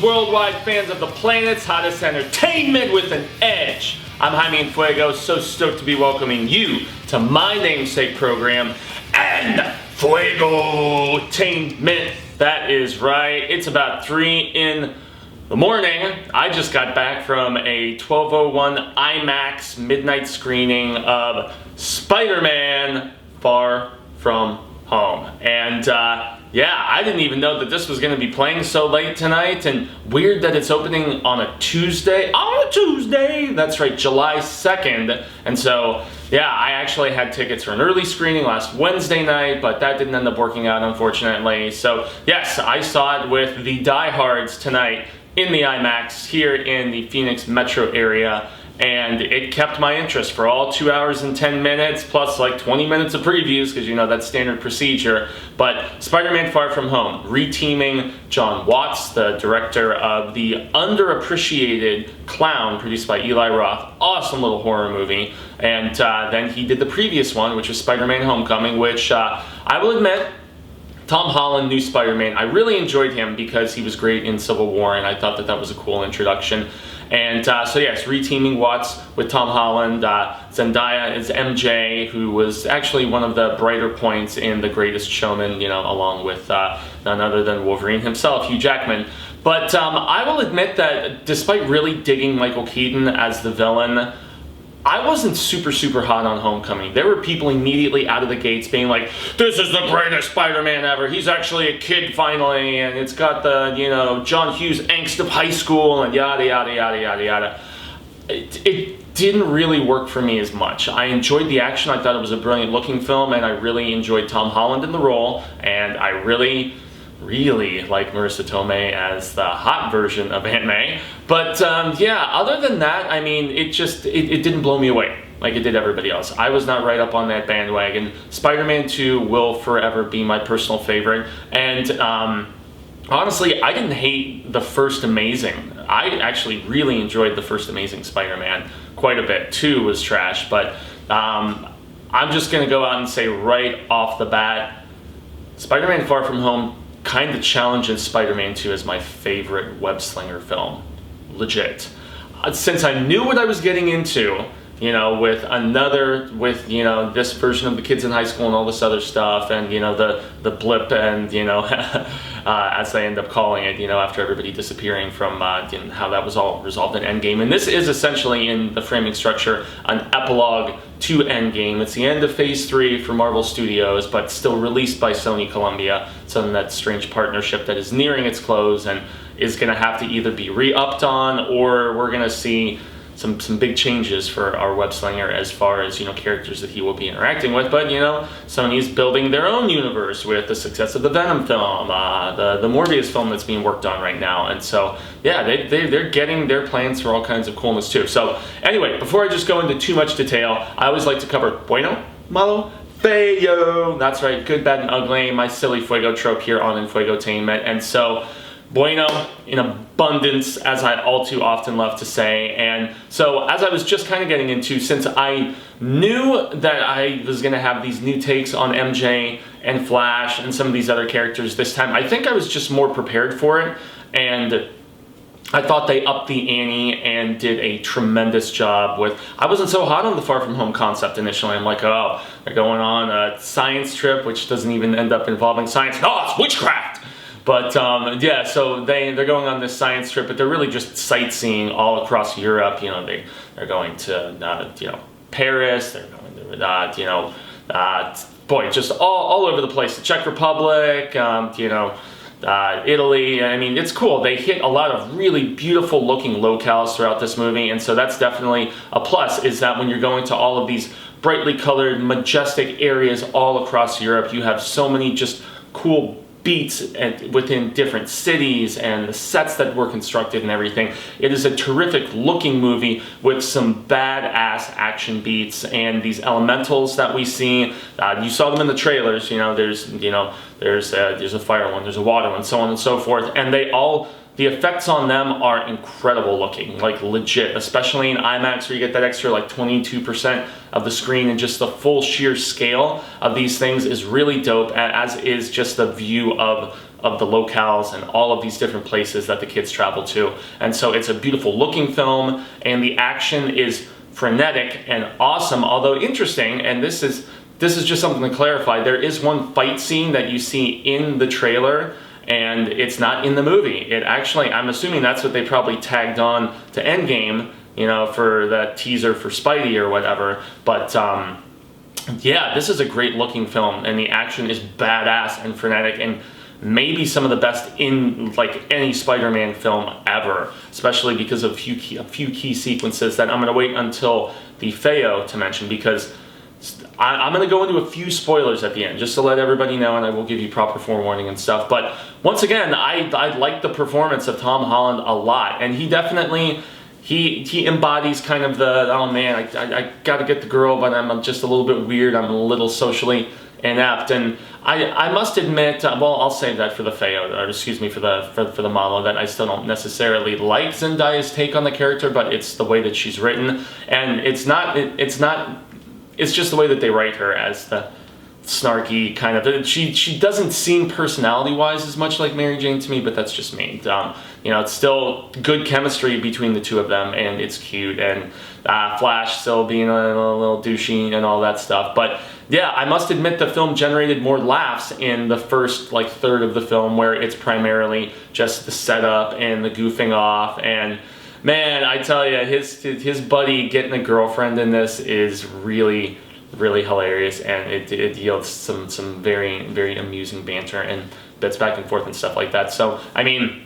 worldwide fans of the planet's hottest entertainment with an edge. I'm Jaime En Fuego, so stoked to be welcoming you to my namesake program, Enfuegotainment. That is right, it's about 3 in the morning. I just got back from a 12:01 IMAX midnight screening of Spider-Man Far From Home. And yeah, I didn't even know that this was going to be playing so late tonight, and weird that it's opening on a Tuesday. That's right, July 2nd. And so, yeah, I actually had tickets for an early screening last Wednesday night, but that didn't end up working out, unfortunately. So, yes, I saw it with the diehards tonight in the IMAX here in the Phoenix metro area, and it kept my interest for all 2 hours and 10 minutes, plus like 20 minutes of previews, because you know that's standard procedure. But Spider-Man Far From Home, reteaming John Watts, the director of the underappreciated Clown, produced by Eli Roth, awesome little horror movie. And then he did the previous one, which was Spider-Man Homecoming, which I will admit, Tom Holland, new Spider-Man, I really enjoyed him because he was great in Civil War, and I thought that that was a cool introduction. And so yes, reteaming Watts with Tom Holland. Zendaya is MJ, who was actually one of the brighter points in The Greatest Showman, you know, along with none other than Wolverine himself, Hugh Jackman. But I will admit that despite really digging Michael Keaton as the villain, I wasn't super hot on Homecoming. There were people immediately out of the gates being like, this is the greatest Spider-Man ever. He's actually a kid finally, and it's got the, you know, John Hughes angst of high school, and yada, yada, yada, yada, yada. It didn't really work for me as much. I enjoyed the action. I thought it was a brilliant looking film, and I really enjoyed Tom Holland in the role, and I really like Marissa Tomei as the hot version of Aunt May. But yeah, other than that, I mean, it didn't blow me away like it did everybody else. I was not right up on that bandwagon. Spider-Man 2 will forever be my personal favorite. And honestly, I didn't hate the first Amazing. I actually really enjoyed the first Amazing Spider-Man quite a bit. 2 was trash, but I'm just gonna go out and say right off the bat, Spider-Man Far From Home kind of challenges Spider-Man 2 as my favorite web-slinger film. Legit. Since I knew what I was getting into, you know, with you know, this version of the kids in high school and all this other stuff, and, you know, the blip, and, you know, as they end up calling it, you know, after everybody disappearing from, how that was all resolved in Endgame. And this is essentially, in the framing structure, an epilogue to Endgame. It's the end of Phase 3 for Marvel Studios, but still released by Sony Columbia. So in that strange partnership that is nearing its close and is going to have to either be re-upped on, or we're going to see some big changes for our web slinger as far as, you know, characters that he will be interacting with. But, you know, Sony's building their own universe with the success of the Venom film, the Morbius film that's being worked on right now. And so, yeah, they're getting their plans for all kinds of coolness too. So anyway, before I just go into too much detail, I always like to cover BUENO, MALO, Feo. That's right, good, bad, and ugly, my silly Fuego trope here on Enfuegotainment. And so, BUENO in abundance, as I all too often love to say. And so, as I was just kind of getting into, since I knew that I was going to have these new takes on MJ and Flash and some of these other characters this time, I think I was just more prepared for it. And I thought they upped the ante and did a tremendous job with... I wasn't so hot on the Far From Home concept initially. I'm like, oh, they're going on a science trip, which doesn't even end up involving science. No, it's witchcraft! But yeah, so they're going on this science trip, but they're really just sightseeing all across Europe. You know, they're going to you know, Paris. They're going to you know, boy, just all over the place. The Czech Republic. You know, Italy. I mean, it's cool. They hit a lot of really beautiful looking locales throughout this movie, and so that's definitely a plus. Is that when you're going to all of these brightly colored, majestic areas all across Europe, you have so many just cool beats and within different cities, and the sets that were constructed and everything. It is a terrific looking movie with some badass action beats, and these elementals that we see, you saw them in the trailers. You know, there's a fire one, there's a water one, so on and so forth, and the effects on them are incredible looking, like legit, especially in IMAX, where you get that extra like 22% of the screen, and just the full sheer scale of these things is really dope, as is just the view of of the locales and all of these different places that the kids travel to. And so it's a beautiful looking film, and the action is frenetic and awesome, although interesting, and this is just something to clarify. There is one fight scene that you see in the trailer, and it's not in the movie. It actually, I'm assuming that's what they probably tagged on to Endgame, you know, for that teaser for Spidey or whatever. But yeah, this is a great looking film, and the action is badass and frenetic, and maybe some of the best in like any Spider-Man film ever, especially because of a few key sequences that I'm going to wait until the FAO to mention, because I'm going to go into a few spoilers at the end, just to let everybody know, and I will give you proper forewarning and stuff. But once again, I like the performance of Tom Holland a lot, and he definitely, he embodies kind of the, oh man, I got to get the girl, but I'm just a little bit weird, I'm a little socially inept. And I must admit, well, I'll save that for the FAO, or excuse me, for the MALO, that I still don't necessarily like Zendaya's take on the character, but it's the way that she's written, and it's just the way that they write her as the snarky kind of, she doesn't seem personality-wise as much like Mary Jane to me, but that's just me. You know, it's still good chemistry between the two of them, and it's cute, and Flash still being a little douchey and all that stuff. But yeah, I must admit the film generated more laughs in the first like third of the film, where it's primarily just the setup and the goofing off. And man, I tell you, his buddy getting a girlfriend in this is really, really hilarious, and it yields some very, very amusing banter and bits back and forth and stuff like that. So I mean,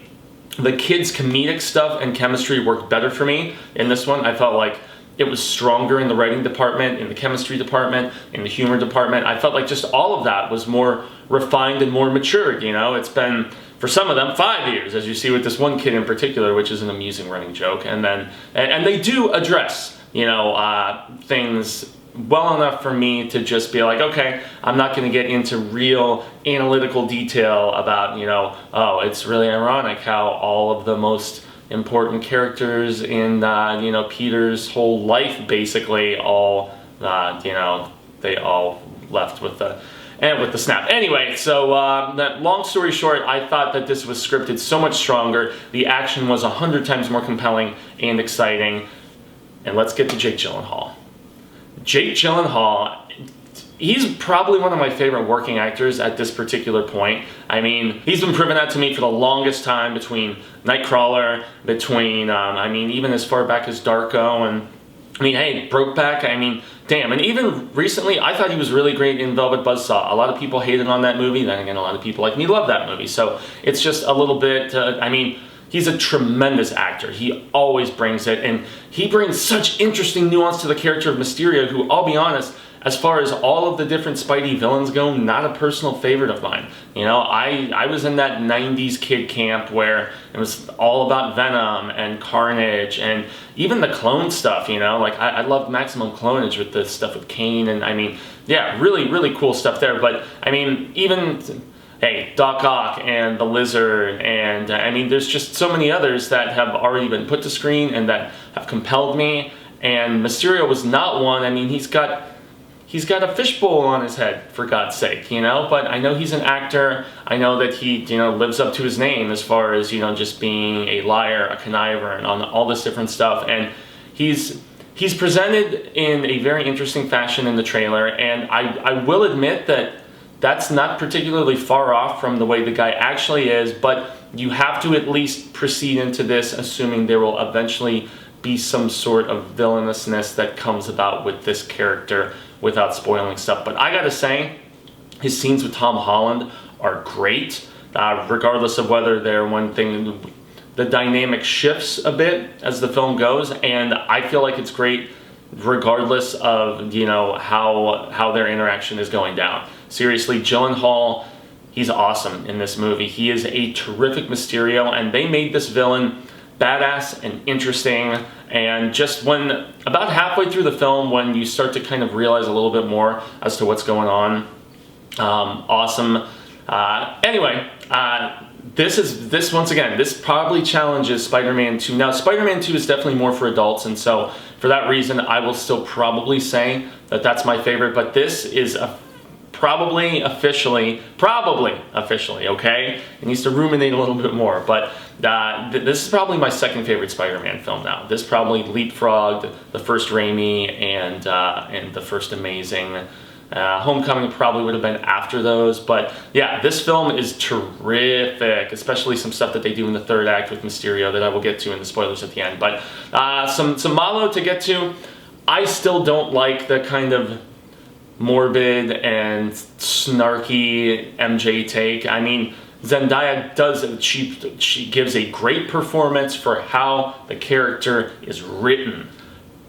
the kids' comedic stuff and chemistry worked better for me in this one. I felt like it was stronger in the writing department, in the chemistry department, in the humor department. I felt like just all of that was more refined and more matured, you know? It's been, for some of them, 5 years, as you see with this one kid in particular, which is an amusing running joke. And then, and they do address, you know, things well enough for me to just be like, okay, I'm not going to get into real analytical detail about, you know, oh, it's really ironic how all of the most important characters in, you know, Peter's whole life basically all, you know, they all left with the snap. Anyway, so that long story short, I thought that this was scripted so much stronger. The action was 100 times more compelling and exciting. And let's get to Jake Gyllenhaal. Jake Gyllenhaal, he's probably one of my favorite working actors at this particular point. I mean, he's been proving that to me for the longest time, between Nightcrawler, between, I mean, even as far back as Darko, and I mean, hey, Brokeback, I mean, damn. And even recently, I thought he was really great in Velvet Buzzsaw. A lot of people hated on that movie, then again, a lot of people like me love that movie. So it's just a little bit, I mean, he's a tremendous actor. He always brings it, and he brings such interesting nuance to the character of Mysterio, who, I'll be honest, as far as all of the different Spidey villains go, not a personal favorite of mine. You know, I was in that 90s kid camp where it was all about Venom and Carnage and even the clone stuff, you know? Like, I loved Maximum Clonage with the stuff with Kane, and I mean, yeah, really, really cool stuff there. But, I mean, even, hey, Doc Ock and the Lizard, and I mean, there's just so many others that have already been put to screen and that have compelled me, and Mysterio was not one. I mean, he's got a fishbowl on his head, for God's sake, you know? But I know he's an actor. I know that he, you know, lives up to his name as far as, you know, just being a liar, a conniver, and all this different stuff. And he's presented in a very interesting fashion in the trailer, and I will admit that that's not particularly far off from the way the guy actually is, but you have to at least proceed into this assuming there will eventually be some sort of villainousness that comes about with this character, without spoiling stuff. But I gotta say, his scenes with Tom Holland are great, regardless of whether they're one thing. The dynamic shifts a bit as the film goes, and I feel like it's great regardless of, you know, how their interaction is going down. Seriously, Gyllenhaal, he's awesome in this movie. He is a terrific Mysterio, and they made this villain badass and interesting. And just when, about halfway through the film, when you start to kind of realize a little bit more as to what's going on, awesome. Anyway, this once again, this probably challenges Spider-Man 2. Now, Spider-Man 2 is definitely more for adults, and so for that reason, I will still probably say that that's my favorite, but this is probably officially, okay? It needs to ruminate a little bit more, but this is probably my second favorite Spider-Man film now. This probably leapfrogged the first Raimi and the first Amazing. Homecoming probably would have been after those, but yeah, this film is terrific, especially some stuff that they do in the third act with Mysterio that I will get to in the spoilers at the end. But some MALO to get to. I still don't like the kind of morbid and snarky MJ take. I mean, Zendaya she gives a great performance for how the character is written,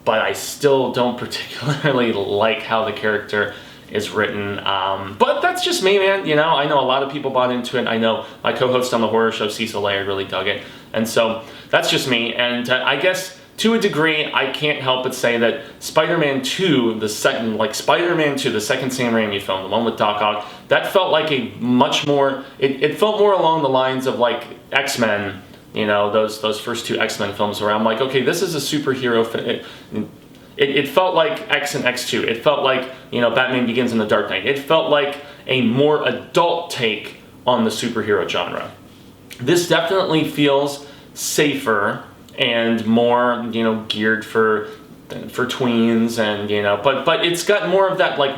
but I still don't particularly like how the character is written. But that's just me, man. You know, I know a lot of people bought into it. I know my co-host on the horror show, Cecil Laird, really dug it. And so that's just me. And I guess to a degree, I can't help but say that Spider-Man 2, the second Sam Raimi film, the one with Doc Ock, that felt like a much more, it felt more along the lines of like X-Men, you know, those first two X-Men films where I'm like, okay, this is a superhero film. It felt like X and X2. It felt like, you know, Batman Begins in the Dark Knight. It felt like a more adult take on the superhero genre. This definitely feels safer and more, you know, geared for tweens, and you know, but it's got more of that like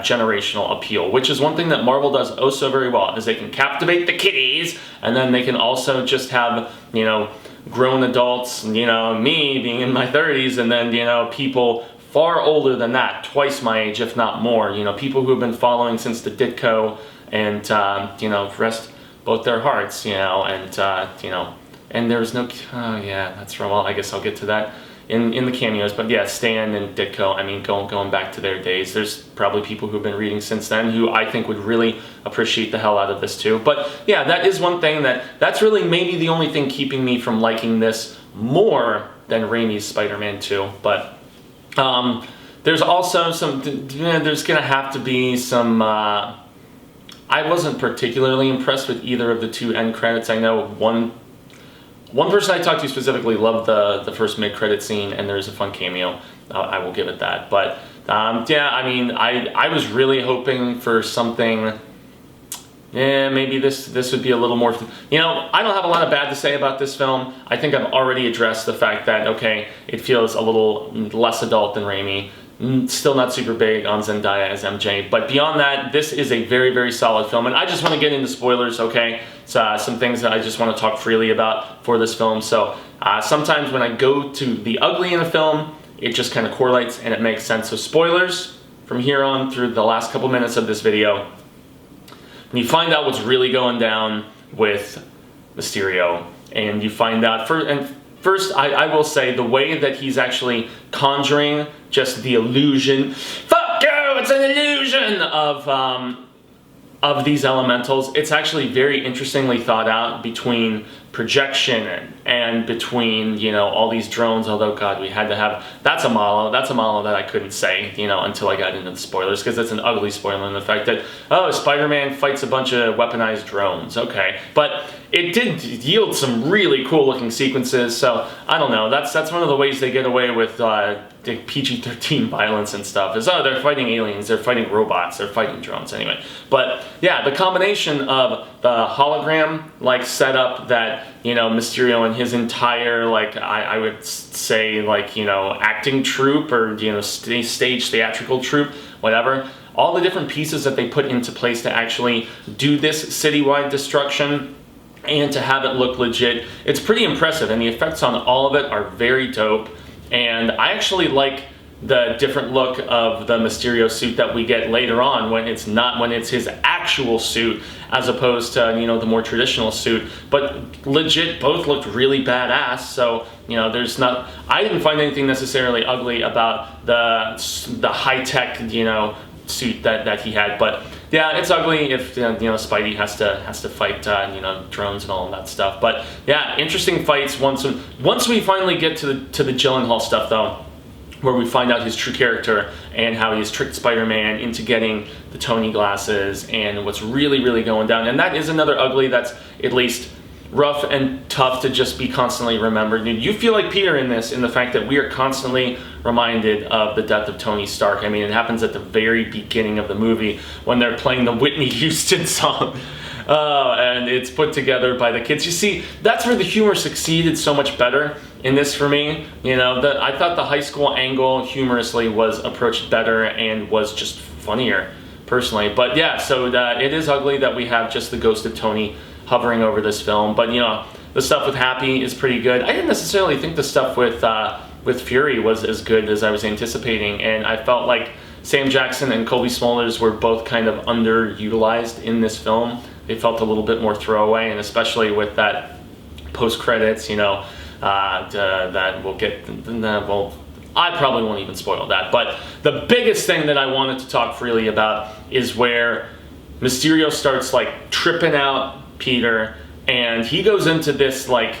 generational appeal, which is one thing that Marvel does oh so very well, is they can captivate the kiddies, and then they can also just have, you know, grown adults, you know, me being in my 30s, and then, you know, people far older than that, twice my age, if not more, you know, people who have been following since the Ditko, and you know, rest both their hearts, you know, and you know. And there's no, oh yeah, that's right, well, I guess I'll get to that in the cameos, but yeah, Stan and Ditko, I mean, going back to their days, there's probably people who've been reading since then who I think would really appreciate the hell out of this too. But yeah, that is one thing that's really maybe the only thing keeping me from liking this more than Raimi's Spider-Man 2, but there's also there's gonna have to be some, I wasn't particularly impressed with either of the two end credits. I know one person I talked to specifically loved the first mid-credit scene, and there's a fun cameo. I will give it that. But yeah, I mean, I was really hoping for something. Yeah, maybe this would be a little more. You know, I don't have a lot of bad to say about this film. I think I've already addressed the fact that, okay, it feels a little less adult than Raimi. Still not super big on Zendaya as MJ, but beyond that, this is a very, very solid film, and I just want to get into spoilers, okay? So, some things that I just want to talk freely about for this film. So sometimes when I go to the ugly in a film, it just kind of correlates and it makes sense. So spoilers from here on through the last couple minutes of this video. When you find out what's really going down with Mysterio, and you find out, First, I will say the way that he's actually conjuring just the illusion, fuck you, it's an illusion of these elementals. It's actually very interestingly thought out between projection and between, you know, all these drones, although God, we had to have, that's a MALO that I couldn't say, you know, until I got into the spoilers, because it's an ugly spoiler in the fact that, oh, Spider-Man fights a bunch of weaponized drones, okay, but it did yield some really cool looking sequences, so I don't know, that's one of the ways they get away with PG-13 violence and stuff, is, oh, they're fighting aliens, they're fighting robots, they're fighting drones, anyway. But yeah, the combination of the hologram-like setup that, you know, Mysterio and his entire, like, I would say, like, you know, acting troupe, or, you know, stage theatrical troupe, whatever, all the different pieces that they put into place to actually do this citywide destruction, and to have it look legit, it's pretty impressive, and the effects on all of it are very dope. And I actually like the different look of the Mysterio suit that we get later on, when it's his actual suit, as opposed to, you know, the more traditional suit. But legit, both looked really badass. So, you know, I didn't find anything necessarily ugly about the high-tech, you know, suit that he had. But yeah, it's ugly if, you know, Spidey has to fight, you know, drones and all of that stuff. But yeah, interesting fights once we finally get to the Gyllenhaal stuff, though, where we find out his true character and how he's tricked Spider-Man into getting the Tony glasses and what's really, really going down. And that is another ugly that's at least rough and tough to just be constantly remembered. You feel like Peter in this, in the fact that we are constantly reminded of the death of Tony Stark. I mean, it happens at the very beginning of the movie when they're playing the Whitney Houston song. And it's put together by the kids. You see, that's where the humor succeeded so much better in this for me. You know, I thought the high school angle humorously was approached better and was just funnier, personally. But yeah, so it is ugly that we have just the ghost of Tony hovering over this film. But you know, the stuff with Happy is pretty good. I didn't necessarily think the stuff with Fury was as good as I was anticipating, and I felt like Sam Jackson and Colby Smulders were both kind of underutilized in this film. They felt a little bit more throwaway, and especially with that post-credits, you know, that we'll get, well, I probably won't even spoil that. But the biggest thing that I wanted to talk freely about is where Mysterio starts like tripping out Peter, and he goes into this like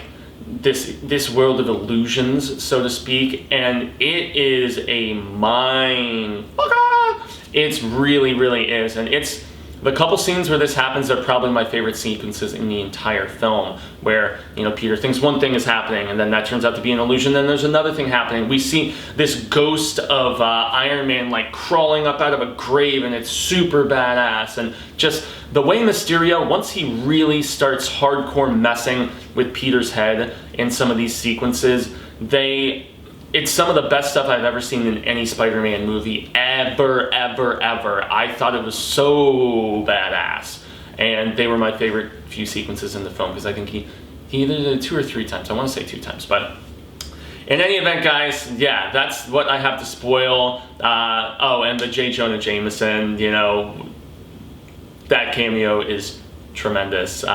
this world of illusions, so to speak, and it is a mind fucker. It's really is, and it's the couple scenes where this happens are probably my favorite sequences in the entire film, where, you know, Peter thinks one thing is happening and then that turns out to be an illusion, then there's another thing happening. We see this ghost of Iron Man like crawling up out of a grave, and it's super badass. And just the way Mysterio, once he really starts hardcore messing with Peter's head in some of these sequences, it's some of the best stuff I've ever seen in any Spider-Man movie ever. I thought it was so badass, and they were my favorite few sequences in the film, because I think he either did it 2 or 3 times. I want to say 2 times, but in any event, guys, yeah, that's what I have to spoil. Oh, and the J. Jonah Jameson, you know, that cameo is tremendous.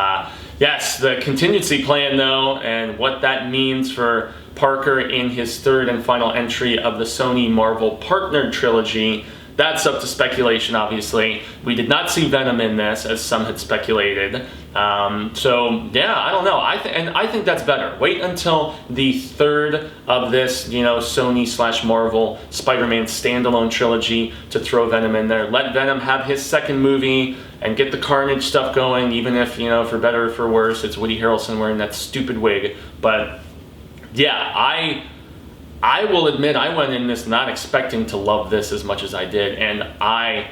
Yes, the contingency plan, though, and what that means for Parker in his 3rd and final entry of the Sony Marvel partnered trilogy, that's up to speculation, obviously. We did not see Venom in this, as some had speculated. So, yeah, I don't know. I think that's better. Wait until the 3rd of this, you know, Sony/Marvel Spider-Man standalone trilogy to throw Venom in there. Let Venom have his 2nd movie and get the Carnage stuff going, even if, you know, for better or for worse, it's Woody Harrelson wearing that stupid wig. But yeah, I will admit I went in this not expecting to love this as much as I did, and I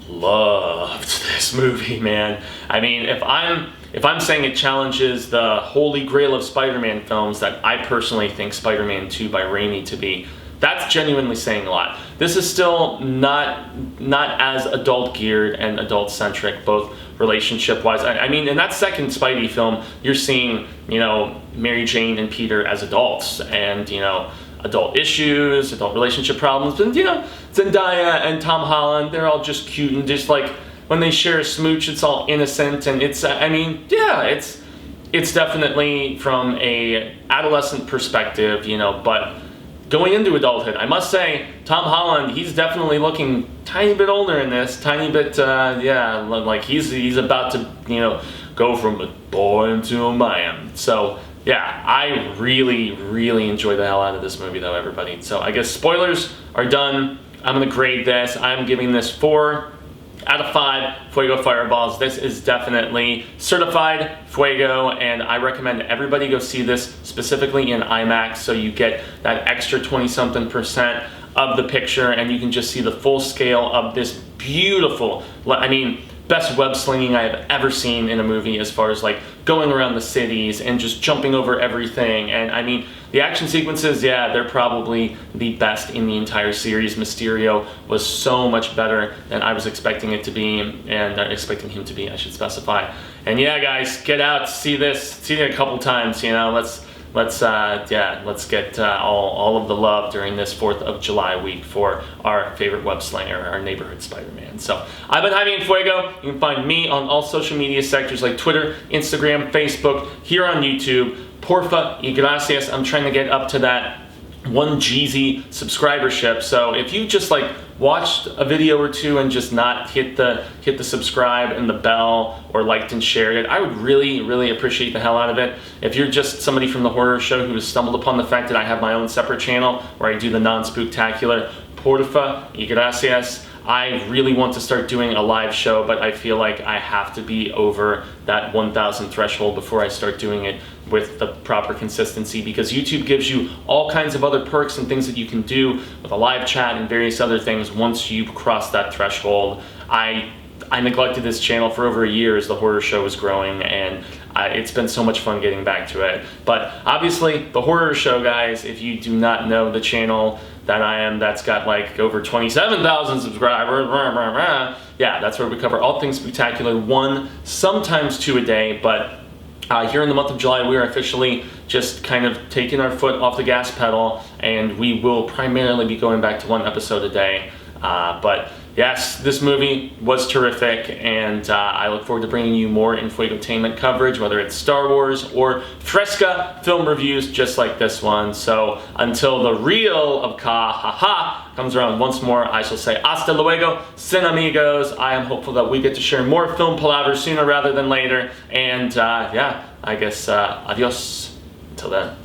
loved this movie, man. I mean, if I'm saying it challenges the holy grail of Spider-Man films that I personally think Spider-Man 2 by Raimi to be, that's genuinely saying a lot. This is still not as adult geared and adult centric, both relationship wise. I mean, in that second Spidey film, you're seeing, you know, Mary Jane and Peter as adults, and, you know, adult issues, adult relationship problems. And, you know, Zendaya and Tom Holland, they're all just cute, and just like when they share a smooch, it's all innocent. And it's, I mean, yeah, it's definitely from a adolescent perspective, you know, but going into adulthood, I must say, Tom Holland, he's definitely looking tiny bit older in this, tiny bit, yeah, like he's about to, you know, go from a boy into a man. So, yeah, I really enjoyed the hell out of this movie, though, everybody. So, I guess spoilers are done. I'm going to grade this. I'm giving this 4 out of 5 Fuego Fireballs. This is definitely certified Fuego, and I recommend everybody go see this specifically in IMAX, so you get that extra 20-something% of the picture, and you can just see the full scale of this beautiful, I mean, best web slinging I have ever seen in a movie, as far as like going around the cities and just jumping over everything. And I mean, the action sequences, yeah, they're probably the best in the entire series. Mysterio was so much better than I was expecting it to be, and expecting him to be, I should specify. And yeah, guys, get out, see this, see it a couple times, you know, let's get all of the love during this 4th of July week for our favorite web slinger, our neighborhood Spider-Man. So, I've been Jaime En Fuego. You can find me on all social media sectors like Twitter, Instagram, Facebook, here on YouTube. Porfa y gracias. I'm trying to get up to that 1 Jeezy subscribership. So if you just like watched a video or 2 and just not hit the subscribe and the bell, or liked and shared it, I would really appreciate the hell out of it. If you're just somebody from the horror show who has stumbled upon the fact that I have my own separate channel where I do the non-spooktacular, porfa y gracias. I really want to start doing a live show, but I feel like I have to be over that 1,000 threshold before I start doing it with the proper consistency, because YouTube gives you all kinds of other perks and things that you can do with a live chat and various other things once you cross that threshold. I neglected this channel for over a year as the horror show was growing, and it's been so much fun getting back to it. But obviously, the horror show, guys, if you do not know the channel that I am, that's got like over 27,000 subscribers, yeah, that's where we cover all things spectacular, 1, sometimes 2 a day, but here in the month of July, we are officially just kind of taking our foot off the gas pedal, and we will primarily be going back to 1 episode a day. But yes, this movie was terrific, and I look forward to bringing you more Enfuegotainment coverage, whether it's Star Wars or Fresca film reviews just like this one. So until the reel of Ka-ha-ha comes around once more, I shall say hasta luego, cinemigos. I am hopeful that we get to share more film palavers sooner rather than later, and yeah, I guess adios until then.